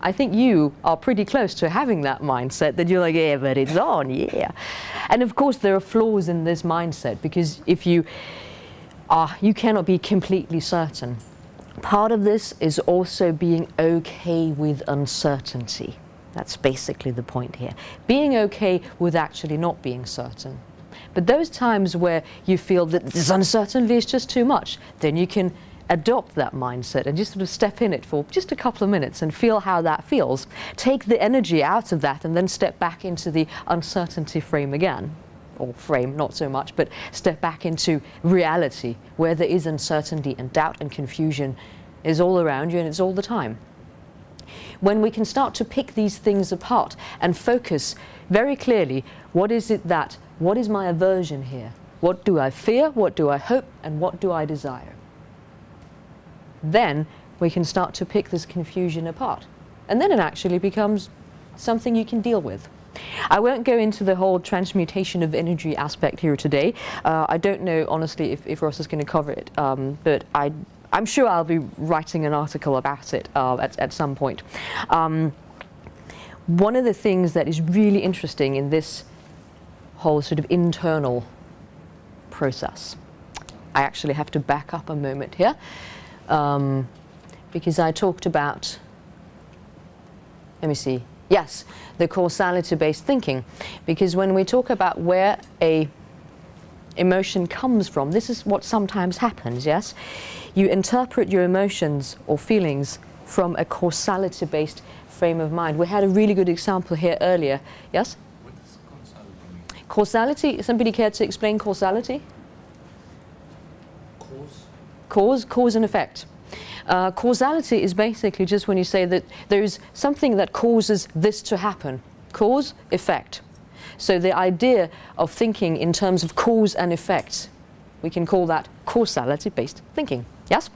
I think you are pretty close to having that mindset that you're like, yeah, but it's on, yeah. And of course there are flaws in this mindset, because if you cannot be completely certain. Part of this is also being okay with uncertainty. That's basically the point here. Being okay with actually not being certain. But those times where you feel that this uncertainty is just too much, then you can adopt that mindset and just sort of step in it for just a couple of minutes and feel how that feels. Take the energy out of that and then step back into the uncertainty frame again. Or frame, not so much, but step back into reality where there is uncertainty and doubt and confusion is all around you and it's all the time. When we can start to pick these things apart and focus very clearly, what is my aversion here? What do I fear? What do I hope? And what do I desire? Then we can start to pick this confusion apart. And then it actually becomes something you can deal with. I won't go into the whole transmutation of energy aspect here today. I don't know, honestly, if Ross is going to cover it, but I'm sure I'll be writing an article about it at some point. One of the things that is really interesting in this whole sort of internal process, I actually have to back up a moment here, because I talked about, let me see, yes, the causality-based thinking. Because when we talk about where a emotion comes from, this is what sometimes happens, yes? You interpret your emotions or feelings from a causality-based frame of mind. We had a really good example here earlier, yes? What does causality mean? Causality, somebody care to explain causality? Cause and effect. Causality is basically just when you say that there's something that causes this to happen. Cause, effect. So the idea of thinking in terms of cause and effect, we can call that causality-based thinking. Yes?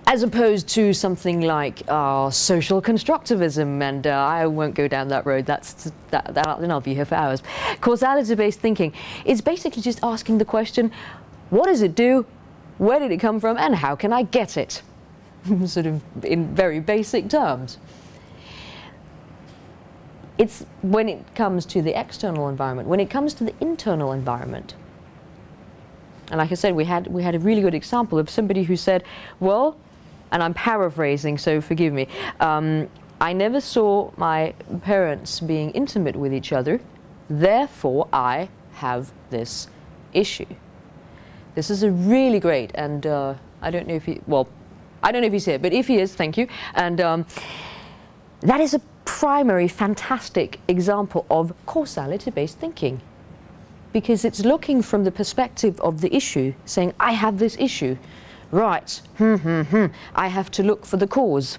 As opposed to something like social constructivism, and I won't go down that road, then I'll be here for hours. Causality-based thinking is basically just asking the question, what does it do? Where did it come from, and how can I get it? Sort of in very basic terms. It's when it comes to the external environment. When it comes to the internal environment, and like I said, we had a really good example of somebody who said, well, and I'm paraphrasing, so forgive me, I never saw my parents being intimate with each other, therefore I have this issue. This is a really great, and I don't know if I don't know if he's here, but if he is, thank you. And that is a primary, fantastic example of causality-based thinking, because it's looking from the perspective of the issue, saying, I have this issue, right, I have to look for the cause.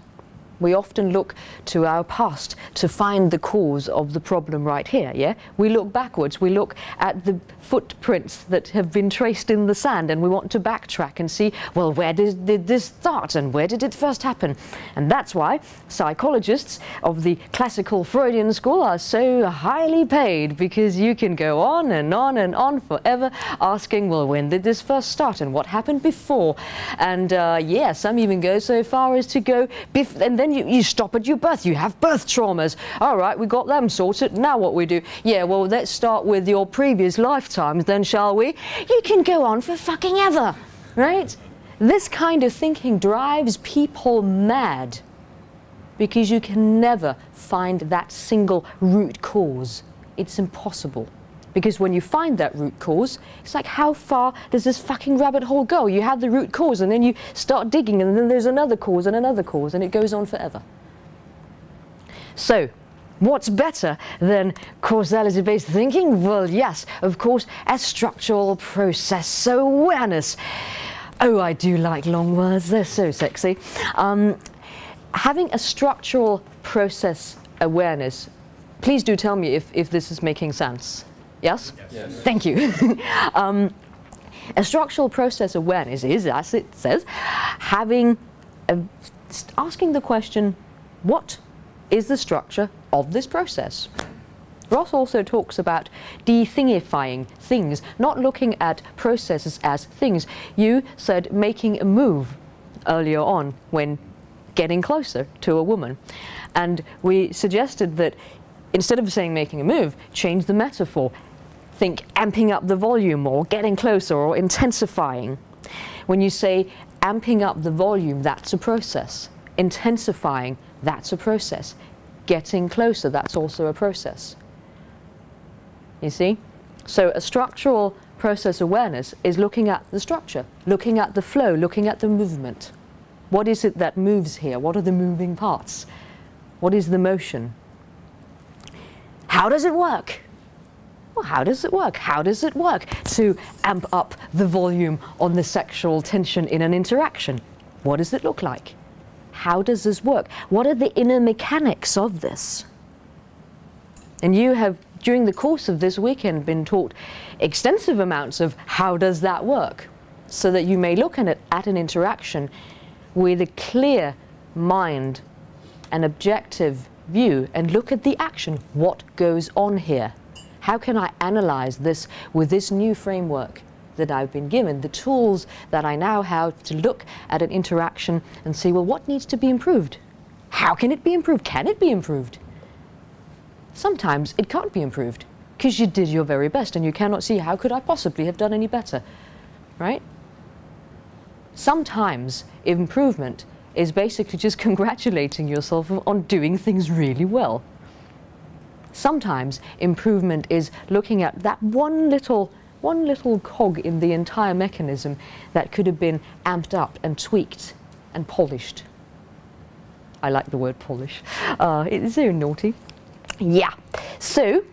We often look to our past to find the cause of the problem right here, yeah? We look backwards, we look at the footprints that have been traced in the sand, and we want to backtrack and see, well, where did this start and where did it first happen? And that's why psychologists of the classical Freudian school are so highly paid, because you can go on and on and on forever asking, well, when did this first start and what happened before? And yeah, some even go so far as to go, and then you stop at your birth. You have birth traumas. All right, we got them sorted. Now what we do? Yeah, well, let's start with your previous lifetimes then, shall we? You can go on for fucking ever, right? This kind of thinking drives people mad, because you can never find that single root cause. It's impossible. Because when you find that root cause, it's like, how far does this fucking rabbit hole go? You have the root cause, and then you start digging, and then there's another cause, and another cause, and it goes on forever. So, what's better than causality-based thinking? Well, yes, of course, a structural process awareness. Oh, I do like long words, they're so sexy. Having a structural process awareness, please do tell me if this is making sense. Yes? Yes. Thank you. A structural process awareness is, as it says, asking the question, what is the structure of this process? Ross also talks about de-thingifying things, not looking at processes as things. You said making a move earlier on when getting closer to a woman. And we suggested that instead of saying making a move, change the metaphor. Think amping up the volume, or getting closer, or intensifying. When you say amping up the volume, that's a process. Intensifying, that's a process. Getting closer, that's also a process. You see? So a structural process awareness is looking at the structure, looking at the flow, looking at the movement. What is it that moves here? What are the moving parts? What is the motion? How does it work? Well, how does it work? How does it work to amp up the volume on the sexual tension in an interaction? What does it look like? How does this work? What are the inner mechanics of this? And you have, during the course of this weekend, been taught extensive amounts of how does that work, so that you may look at an interaction with a clear mind, an objective view, and look at the action. What goes on here? How can I analyze this with this new framework that I've been given, the tools that I now have to look at an interaction and see, well, what needs to be improved? How can it be improved? Can it be improved? Sometimes it can't be improved because you did your very best and you cannot see how could I possibly have done any better, right? Sometimes improvement is basically just congratulating yourself on doing things really well. Sometimes improvement is looking at that one little cog in the entire mechanism that could have been amped up and tweaked and polished. I like the word polish. It's so naughty. Yeah. So